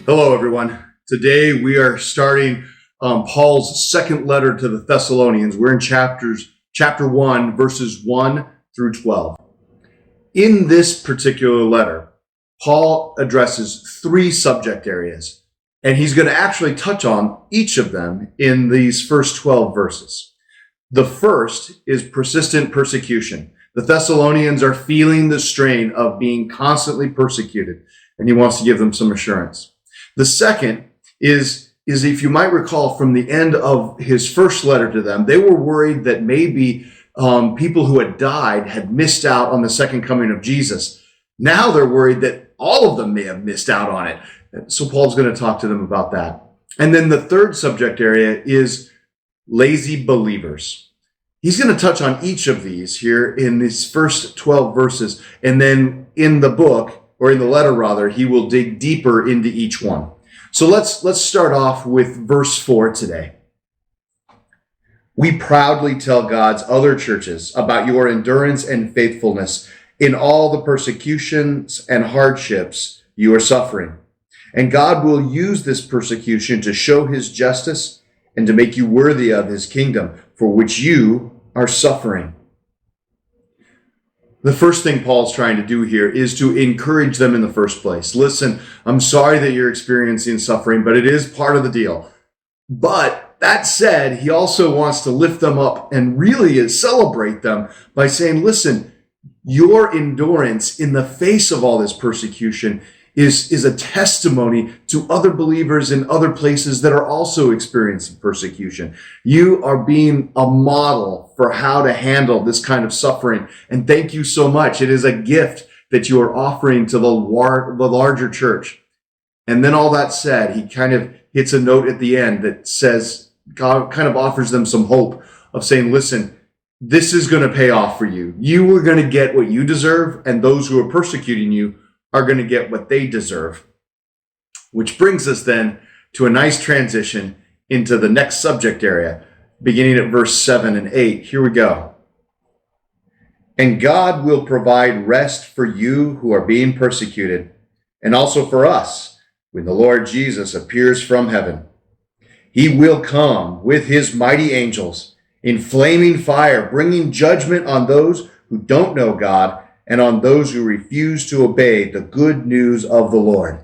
Hello, everyone. Today we are starting Paul's second letter to the Thessalonians. We're in chapter 1, verses 1 through 12. In this particular letter, Paul addresses three subject areas, and he's going to actually touch on each of them in these first 12 verses. The first is persistent persecution. The Thessalonians are feeling the strain of being constantly persecuted, and he wants to give them some assurance. The second is if you might recall from the end of his first letter to them, they were worried that maybe people who had died had missed out on the second coming of Jesus. Now they're worried that all of them may have missed out on it. So Paul's going to talk to them about that. And then the third subject area is lazy believers. He's going to touch on each of these here in these first 12 verses. And then in the book, or in the letter rather, he will dig deeper into each one. So let's start off with verse 4 today. We proudly tell God's other churches about your endurance and faithfulness in all the persecutions and hardships you are suffering. And God will use this persecution to show his justice and to make you worthy of his kingdom, for which you are suffering. The first thing Paul's trying to do here is to encourage them in the first place. Listen, I'm sorry that you're experiencing suffering, but it is part of the deal. But that said, he also wants to lift them up and really celebrate them by saying, listen, your endurance in the face of all this persecution is a testimony to other believers in other places that are also experiencing persecution. You are being a model for how to handle this kind of suffering. And thank you so much. It is a gift that you are offering to the larger church. And then all that said, he kind of hits a note at the end that says, God kind of offers them some hope of saying, listen, this is going to pay off for you. You are going to get what you deserve, and those who are persecuting you are going to get what they deserve. Which brings us then to a nice transition into the next subject area, beginning at verse 7 and 8. Here we go. And God will provide rest for you who are being persecuted, and also for us when the Lord Jesus appears from heaven. He will come with his mighty angels in flaming fire, bringing judgment on those who don't know God and on those who refuse to obey the good news of the Lord.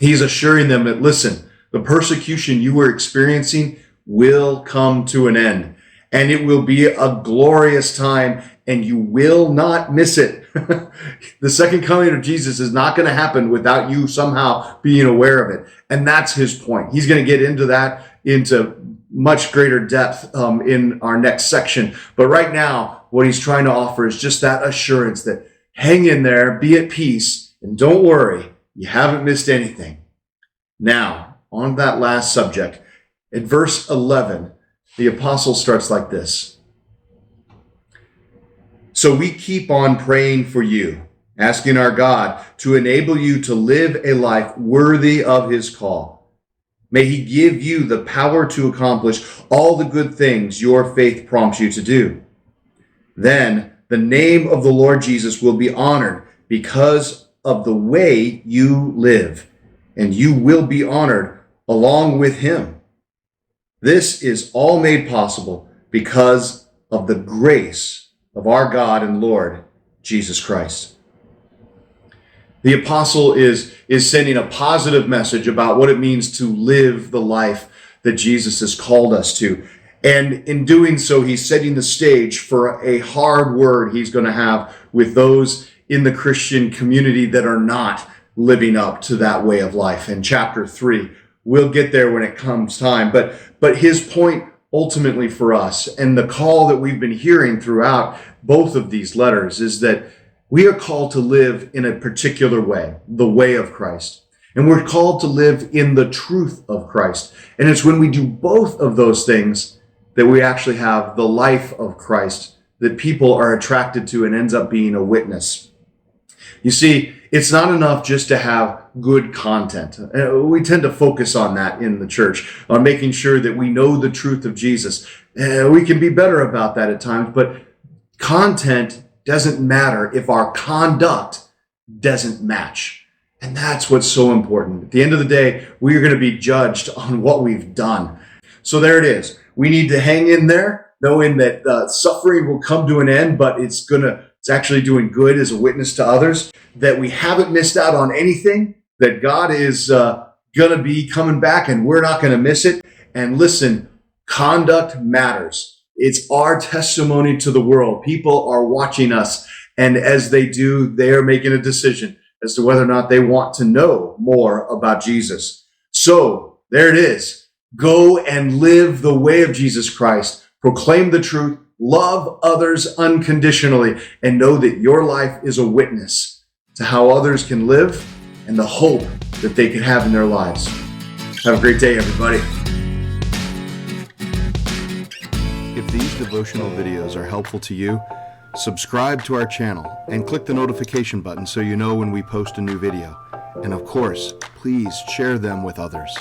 He's assuring them that, listen, the persecution you are experiencing will come to an end, and it will be a glorious time, and you will not miss it. The second coming of Jesus is not going to happen without you somehow being aware of it. And that's his point. He's going to get into that into much greater depth in our next section. But right now, what he's trying to offer is just that assurance that hang in there, be at peace, and don't worry, you haven't missed anything. Now, on that last subject, in verse 11, the apostle starts like this. So we keep on praying for you, asking our God to enable you to live a life worthy of his call. May he give you the power to accomplish all the good things your faith prompts you to do. Then the name of the Lord Jesus will be honored because of the way you live, and you will be honored along with him. This is all made possible because of the grace of our God and Lord Jesus Christ. The apostle is sending a positive message about what it means to live the life that Jesus has called us to. And in doing so, he's setting the stage for a hard word he's going to have with those in the Christian community that are not living up to that way of life. In chapter 3, we'll get there when it comes time. But his point ultimately for us, and the call that we've been hearing throughout both of these letters, is that we are called to live in a particular way, the way of Christ. And we're called to live in the truth of Christ. And it's when we do both of those things that we actually have the life of Christ that people are attracted to and ends up being a witness. You see, it's not enough just to have good content. We tend to focus on that in the church, on making sure that we know the truth of Jesus. We can be better about that at times, but content doesn't matter if our conduct doesn't match. And that's what's so important. At the end of the day, we are going to be judged on what we've done. So there it is. We need to hang in there, knowing that suffering will come to an end, but it's actually doing good as a witness to others, that we haven't missed out on anything, that God is going to be coming back and we're not going to miss it. And listen, conduct matters. It's our testimony to the world. People are watching us, and as they do, they are making a decision as to whether or not they want to know more about Jesus. So there it is. Go and live the way of Jesus Christ. Proclaim the truth. Love others unconditionally, and know that your life is a witness to how others can live and the hope that they can have in their lives. Have a great day, everybody. If these devotional videos are helpful to you, subscribe to our channel and click the notification button so you know when we post a new video. And of course, please share them with others.